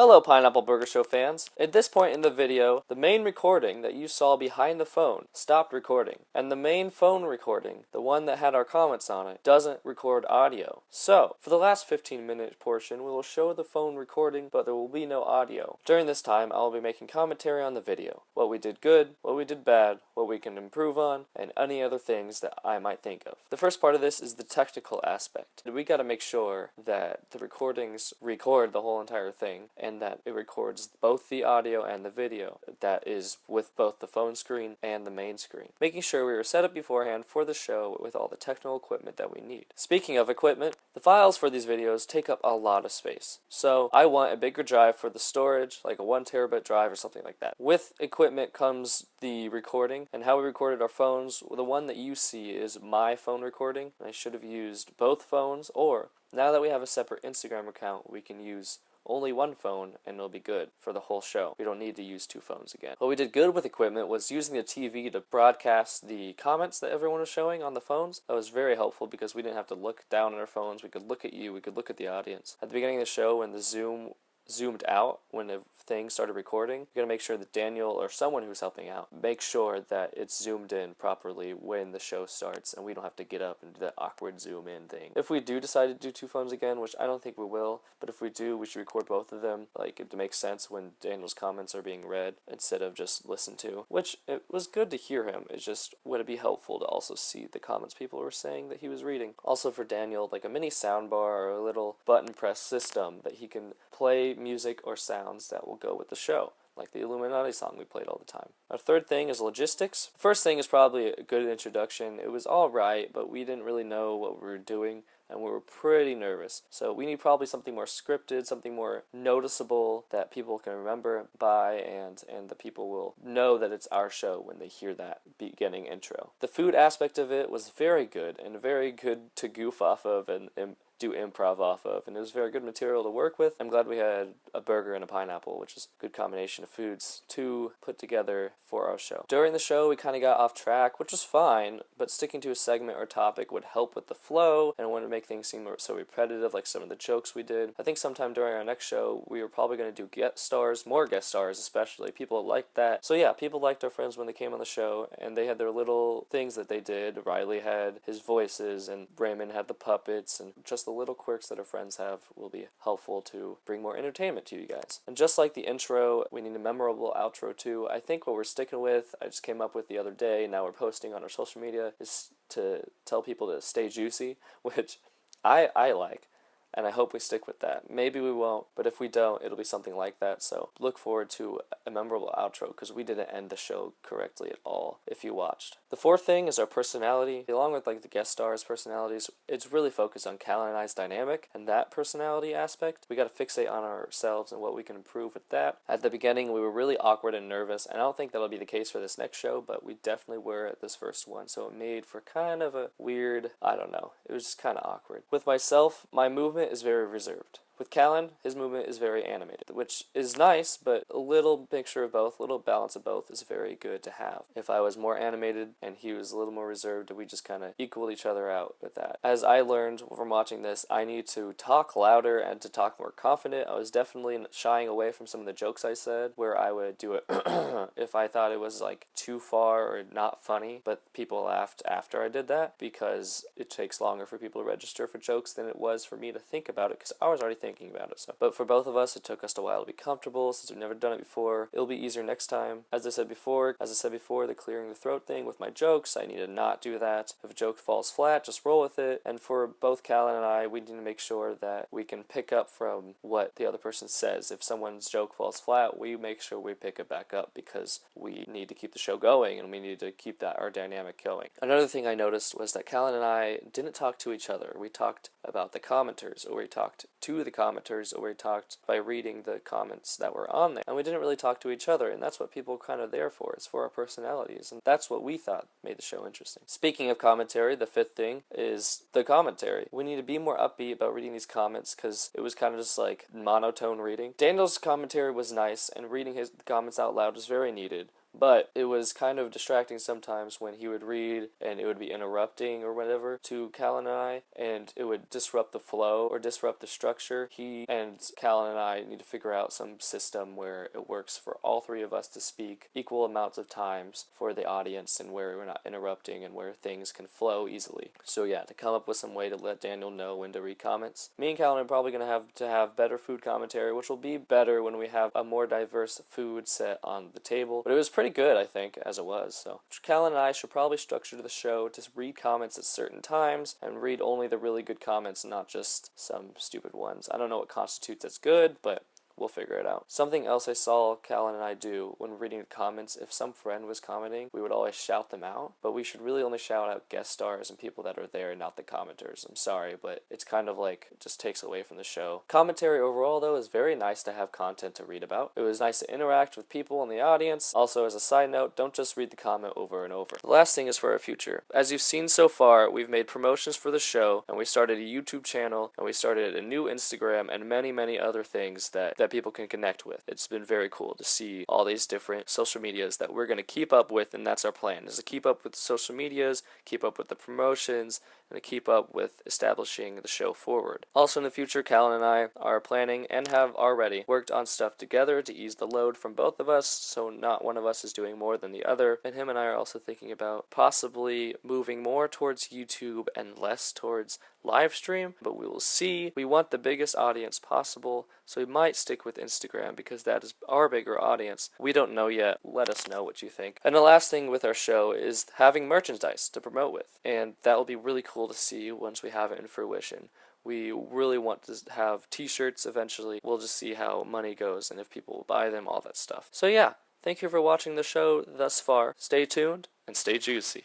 Hello Pineapple Burger Show fans. At this point in the video, the main recording that you saw behind the phone stopped recording, and the main phone recording, the one that had our comments on it, doesn't record audio. So, for the last 15-minute portion, we will show the phone recording, but there will be no audio. During this time, I will be making commentary on the video, what we did good, what we did bad, what we can improve on, and any other things that I might think of. The first part of this is the technical aspect. We gotta make sure that the recordings record the whole entire thing, and that it records both the audio and the video. That is with both the phone screen and the main screen. Making sure we were set up beforehand for the show with all the technical equipment that we need. Speaking of equipment, the files for these videos take up a lot of space. So I want a bigger drive for the storage, like a 1 terabyte drive or something like that. With equipment comes the recording, and how we recorded our phones. The one that you see is my phone recording, and I should have used both phones, or now that we have a separate Instagram account, we can use only one phone and it'll be good for the whole show. We don't need to use 2 phones again. What we did good with equipment was using the TV to broadcast the comments that everyone was showing on the phones. That was very helpful because we didn't have to look down at our phones. We could look at you, we could look at the audience. At the beginning of the show, when the Zoom zoomed out, when the thing started recording, you gotta make sure that Daniel or someone who's helping out make sure that it's zoomed in properly when the show starts, and we don't have to get up and do that awkward zoom in thing. If we do decide to do 2 phones again, which I don't think we will, but if we do, we should record both of them. Like, it makes sense when Daniel's comments are being read instead of just listened to, which it was good to hear him. It's just, would it be helpful to also see the comments people were saying that he was reading? Also for Daniel, like a mini soundbar or a little button press system that he can play music or sounds that will go with the show, like the Illuminati song we played all the time. Our third thing is logistics. First thing is probably a good introduction. It was alright, but we didn't really know what we were doing, and we were pretty nervous. So we need probably something more scripted, something more noticeable that people can remember by, and the people will know that it's our show when they hear that beginning intro. The food aspect of it was very good, and very good to goof off of and do improv off of, and it was very good material to work with. I'm glad we had a burger and a pineapple, which is a good combination of foods to put together for our show. During the show, we kind of got off track, which was fine, but sticking to a segment or topic would help with the flow, and it wouldn't make things seem so repetitive like some of the jokes we did. I think sometime during our next show, we were probably going to do guest stars, more guest stars especially. People liked that. So yeah, people liked our friends when they came on the show, and they had their little things that they did. Riley had his voices, and Raymond had the puppets, and just the little quirks that our friends have will be helpful to bring more entertainment to you guys. And just like the intro, we need a memorable outro too. I think what we're sticking with, I just came up with the other day, now we're posting on our social media, is to tell people to stay juicy, which I like. And I hope we stick with that. Maybe we won't, but if we don't, it'll be something like that. So look forward to a memorable outro, because we didn't end the show correctly at all if you watched. The fourth thing is our personality. Along with like the guest stars' personalities, it's really focused on Cal and I's dynamic and that personality aspect. We got to fixate on ourselves and what we can improve with that. At the beginning, we were really awkward and nervous, and I don't think that'll be the case for this next show, but we definitely were at this first one. So it made for kind of a weird, I don't know, it was just kind of awkward. With myself, my movement is very reserved. With Callan, his movement is very animated, which is nice, but a little mixture of both, a little balance of both is very good to have. If I was more animated and he was a little more reserved, we just kind of equal each other out with that. As I learned from watching this, I need to talk louder and to talk more confident. I was definitely shying away from some of the jokes I said, where I would do it if I thought it was like too far or not funny, but people laughed after I did that because it takes longer for people to register for jokes than it was for me to think about it, because I was already thinking about it. So, but for both of us, it took us a while to be comfortable since we've never done it before. It'll be easier next time. As I said before, the clearing the throat thing with my jokes, I need to not do that. If a joke falls flat, just roll with it. And for both Callan and I, we need to make sure that we can pick up from what the other person says. If someone's joke falls flat, we make sure we pick it back up, because we need to keep the show going and we need to keep our dynamic going. Another thing I noticed was that Callan and I didn't talk to each other. We talked about the commenters, or we talked to the commenters, or we talked by reading the comments that were on there. And we didn't really talk to each other, and that's what people are kind of there for. It's for our personalities, and that's what we thought made the show interesting. Speaking of commentary, the fifth thing is the commentary. We need to be more upbeat about reading these comments, because it was kind of just like monotone reading. Daniel's commentary was nice, and reading his comments out loud was very needed. But it was kind of distracting sometimes when he would read and it would be interrupting or whatever to Callan and I, and it would disrupt the flow or disrupt the structure. He and Callan and I need to figure out some system where it works for all three of us to speak equal amounts of times for the audience, and where we're not interrupting and where things can flow easily. So yeah, to come up with some way to let Daniel know when to read comments. Me and Callan are probably going to have better food commentary, which will be better when we have a more diverse food set on the table. But it was pretty good, I think, as it was. So Callan and I should probably structure the show to read comments at certain times and read only the really good comments, not just some stupid ones. I don't know what constitutes as good, but we'll figure it out. Something else I saw Callan and I do when reading the comments, if some friend was commenting, we would always shout them out, but we should really only shout out guest stars and people that are there, not the commenters. I'm sorry, but it's kind of like, it just takes away from the show. Commentary overall, though, is very nice to have content to read about. It was nice to interact with people in the audience. Also, as a side note, don't just read the comment over and over. The last thing is for our future. As you've seen so far, we've made promotions for the show, and we started a YouTube channel, and we started a new Instagram, and many other things that people can connect with. It's been very cool to see all these different social medias that we're going to keep up with, and that's our plan, is to keep up with the social medias, keep up with the promotions, and to keep up with establishing the show forward. Also in the future, Callan and I are planning, and have already, worked on stuff together to ease the load from both of us, so not one of us is doing more than the other, and him and I are also thinking about possibly moving more towards YouTube and less towards Livestream, but we will see. We want the biggest audience possible, so we might stick with Instagram because that is our bigger audience. We don't know yet. Let us know what you think. And the last thing with our show is having merchandise to promote with, and that will be really cool to see once we have it in fruition. We really want to have t-shirts eventually. We'll just see how money goes and if people will buy them, all that stuff. So yeah, thank you for watching the show thus far. Stay tuned and stay juicy.